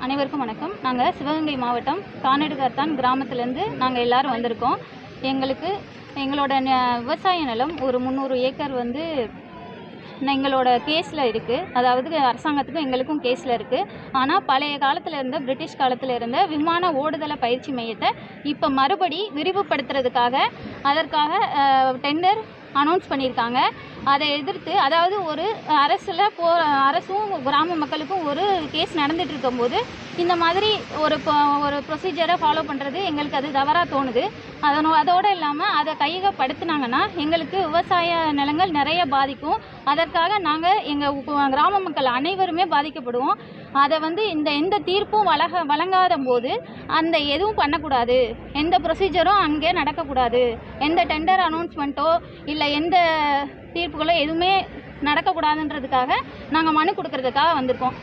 அனைவருக்கும் வணக்கம். நாங்கள் சிவகங்கை மாவட்டம் கானடுகாத்தான் கிராமத்துலேருந்து நாங்கள் எல்லோரும் வந்திருக்கோம். எங்களோட விவசாய நிலம் ஒரு 300 ஏக்கர் எங்களோட கேஸில் இருக்குது. அதாவது அரசாங்கத்துக்கும் எங்களுக்கும் கேஸில் இருக்குது. ஆனால் பழைய காலத்தில் இருந்த பிரிட்டிஷ் காலத்தில் இருந்த விமான ஓடுதள பயிற்சி மையத்தை இப்போ மறுபடி விரிவுபடுத்துறதுக்காக அதற்காக டெண்டர் அனௌன்ஸ் பண்ணியிருக்காங்க. அதை எதிர்த்து, அதாவது ஒரு அரசும் கிராம மக்களுக்கும் ஒரு கேஸ் நடந்துகிட்டு இருக்கும்போது இந்த மாதிரி ஒரு ப்ரொசீஜரை ஃபாலோ பண்ணுறது எங்களுக்கு அது தவறாக தோணுது. அதோடு இல்லாமல் அதை கையகப்படுத்தினாங்கன்னா எங்களுக்கு விவசாய நிலங்கள் நிறைய பாதிக்கும். அதற்காக நாங்கள் எங்கள் கிராம மக்கள் அனைவருமே பாதிக்கப்படுவோம். அதை எந்த தீர்ப்பும் வழங்காத போது அந்த எதுவும் பண்ணக்கூடாது, எந்த ப்ரொசீஜரும் அங்கே நடக்கக்கூடாது, எந்த டெண்டர் அனௌன்ஸ்மெண்ட்டோ இல்லை எந்த தீர்ப்புகளோ எதுவுமே நடக்கக்கூடாதுன்றதுக்காக நாங்கள் மனு கொடுக்கறதுக்காக வந்திருக்கோம்.